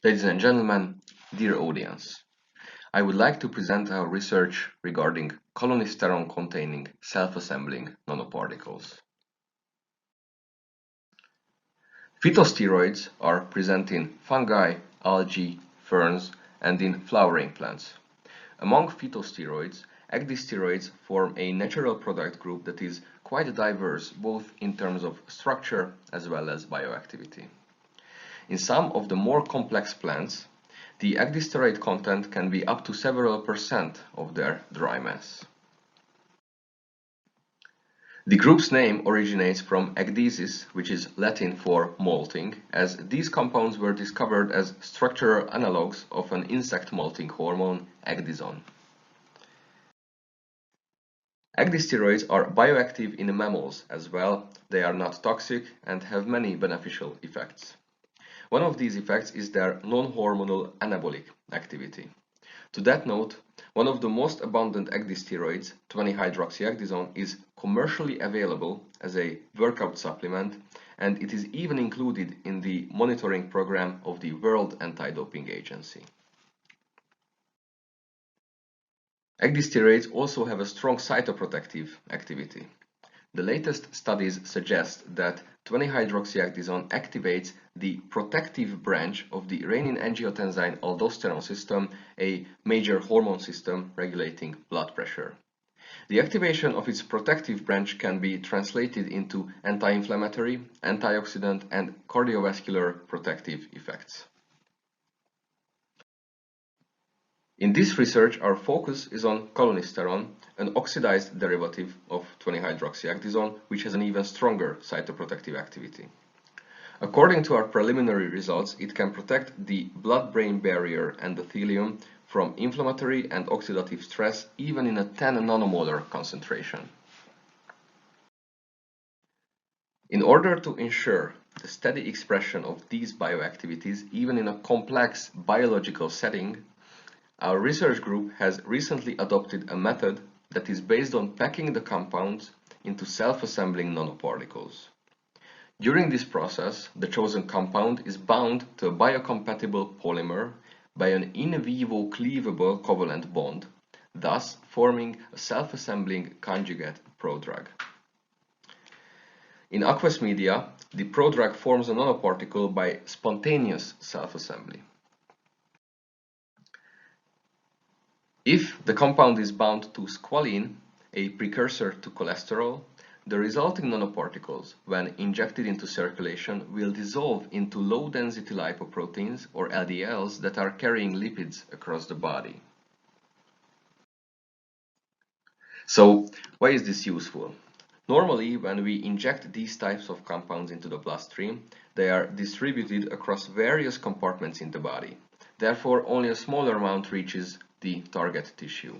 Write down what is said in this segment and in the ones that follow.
Ladies and gentlemen, dear audience, I would like to present our research regarding colonisterone-containing self-assembling nanoparticles. Phytosteroids are present in fungi, algae, ferns, and in flowering plants. Among phytosteroids, ecdysteroids form a natural product group that is quite diverse both in terms of structure as well as bioactivity. In some of the more complex plants, the ecdysteroid content can be up to several percent of their dry mass. The group's name originates from ecdysis, which is Latin for molting, as these compounds were discovered as structural analogues of an insect molting hormone, ecdysone. Ecdysteroids are bioactive in mammals as well. They are not toxic and have many beneficial effects. One of these effects is their non-hormonal anabolic activity. To that note, one of the most abundant ecdysteroids, 20-hydroxyecdysone, is commercially available as a workout supplement, and it is even included in the monitoring program of the World Anti-Doping Agency. Ecdysteroids also have a strong cytoprotective activity. The latest studies suggest that 20-hydroxyecdysone activates the protective branch of the renin-angiotensin-aldosterone system, a major hormone system regulating blood pressure. The activation of its protective branch can be translated into anti-inflammatory, antioxidant, and cardiovascular protective effects. In this research, our focus is on colonisterone, an oxidized derivative of 20-hydroxyecdysone, which has an even stronger cytoprotective activity. According to our preliminary results, it can protect the blood-brain barrier endothelium from inflammatory and oxidative stress even in a 10 nanomolar concentration. In order to ensure the steady expression of these bioactivities even in a complex biological setting, our research group has recently adopted a method that is based on packing the compounds into self-assembling nanoparticles. During this process, the chosen compound is bound to a biocompatible polymer by an in vivo cleavable covalent bond, thus forming a self-assembling conjugate prodrug. In aqueous media, the prodrug forms a nanoparticle by spontaneous self-assembly. If the compound is bound to squalene, a precursor to cholesterol, the resulting nanoparticles, when injected into circulation, will dissolve into low-density lipoproteins, or LDLs, that are carrying lipids across the body. So, why is this useful? Normally, when we inject these types of compounds into the bloodstream, they are distributed across various compartments in the body. Therefore, only a smaller amount reaches the target tissue.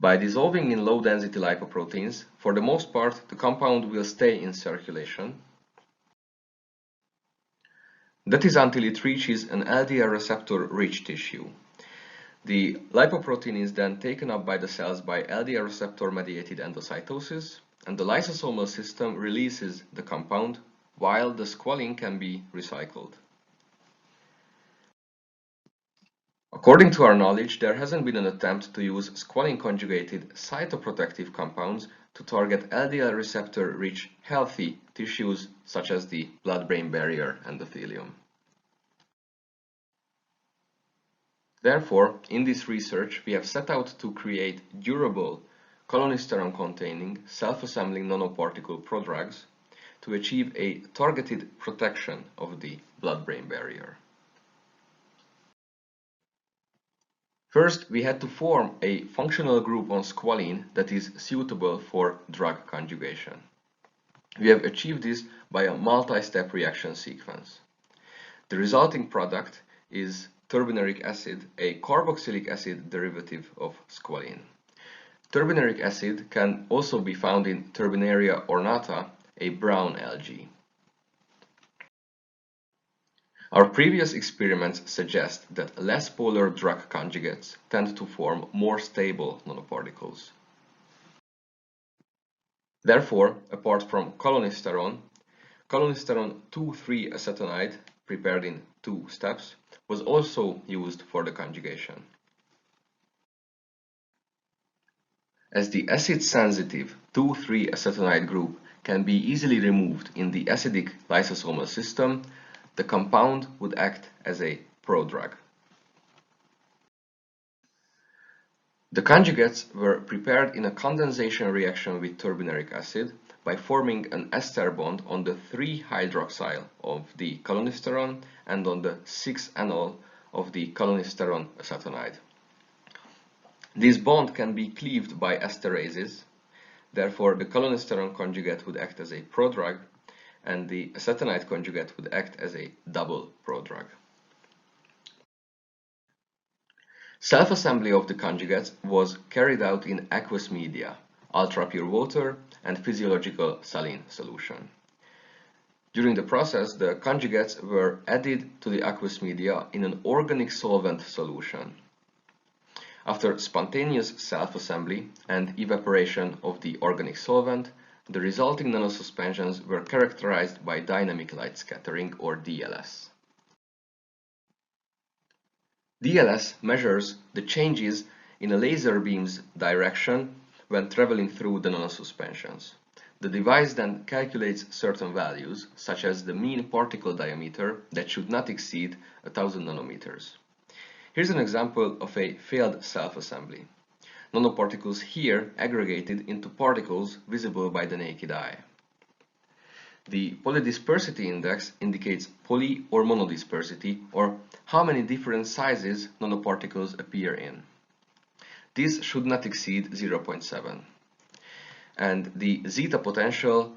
By dissolving in low-density lipoproteins, for the most part, the compound will stay in circulation. That is until it reaches an LDL receptor-rich tissue. The lipoprotein is then taken up by the cells by LDL receptor-mediated endocytosis, and the lysosomal system releases the compound, while the squalene can be recycled. According to our knowledge, there hasn't been an attempt to use squalene-conjugated cytoprotective compounds to target LDL receptor-rich healthy tissues such as the blood-brain barrier endothelium. Therefore, in this research, we have set out to create durable colonisterone-containing self-assembling nanoparticle prodrugs to achieve a targeted protection of the blood-brain barrier. First, we had to form a functional group on squalene that is suitable for drug conjugation. We have achieved this by a multi-step reaction sequence. The resulting product is turbinuric acid, a carboxylic acid derivative of squalene. Turbinuric acid can also be found in Turbinaria ornata, a brown algae. Our previous experiments suggest that less polar drug conjugates tend to form more stable nanoparticles. Therefore, apart from colonisterone, cholinesterone 2,3-acetonide, prepared in 2 steps, was also used for the conjugation. As the acid-sensitive 2,3-acetonide group can be easily removed in the acidic lysosomal system, the compound would act as a prodrug. The conjugates were prepared in a condensation reaction with turbinaric acid by forming an ester bond on the 3-hydroxyl of the cholinesterone and on the 6-enol of the cholinesterone acetonide. This bond can be cleaved by esterases, therefore the cholinesterone conjugate would act as a prodrug and the acetonide conjugate would act as a double prodrug. Self-assembly of the conjugates was carried out in aqueous media, ultra-pure water and physiological saline solution. During the process, the conjugates were added to the aqueous media in an organic solvent solution. After spontaneous self-assembly and evaporation of the organic solvent, the resulting nanosuspensions were characterized by dynamic light scattering, or DLS. DLS measures the changes in a laser beam's direction when traveling through the nanosuspensions. The device then calculates certain values, such as the mean particle diameter that should not exceed 1000 nanometers. Here's an example of a failed self-assembly. Nanoparticles here aggregated into particles visible by the naked eye. The polydispersity index indicates poly or monodispersity, or how many different sizes nanoparticles appear in. This should not exceed 0.7. And the zeta potential,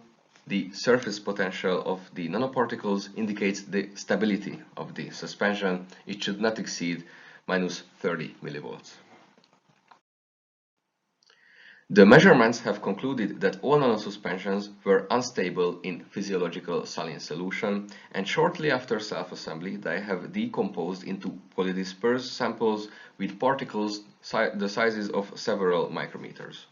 the surface potential of the nanoparticles, indicates the stability of the suspension. It should not exceed minus 30 millivolts. The measurements have concluded that all nanosuspensions were unstable in physiological saline solution, and shortly after self-assembly they have decomposed into polydispersed samples with particles the sizes of several micrometers.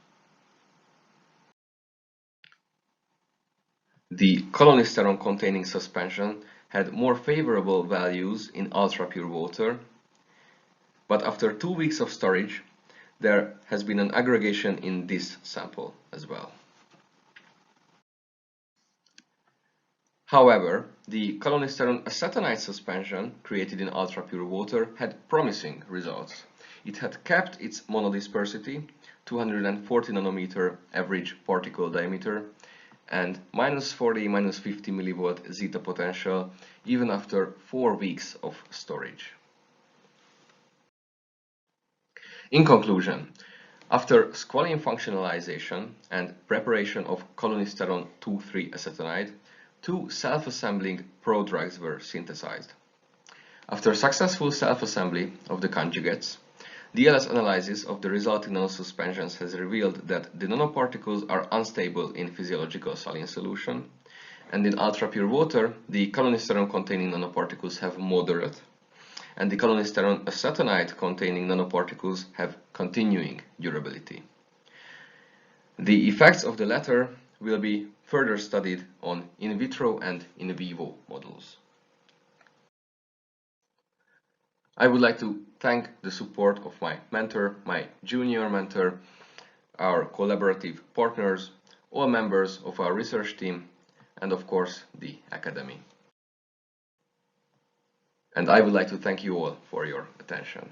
The cholinesterone containing suspension had more favorable values in ultra-pure water, but after 2 weeks of storage there has been an aggregation in this sample as well. However, the cholinesterone acetonide suspension created in ultra-pure water had promising results. It had kept its monodispersity, 240 nanometer average particle diameter, and minus 40, minus 50 millivolt zeta potential even after 4 weeks of storage. In conclusion, after squalene functionalization and preparation of cholinesterone 2,3-acetonide, 2 self-assembling prodrugs were synthesized. After successful self-assembly of the conjugates, DLS analysis of the resulting nanosuspensions has revealed that the nanoparticles are unstable in physiological saline solution, and in ultra-pure water, the cholinesterone containing nanoparticles have moderate, and the cholinesterone acetonide containing nanoparticles have continuing durability. The effects of the latter will be further studied on in vitro and in vivo models. I would like to thank the support of my mentor, my junior mentor, our collaborative partners, all members of our research team, and of course the Academy. And I would like to thank you all for your attention.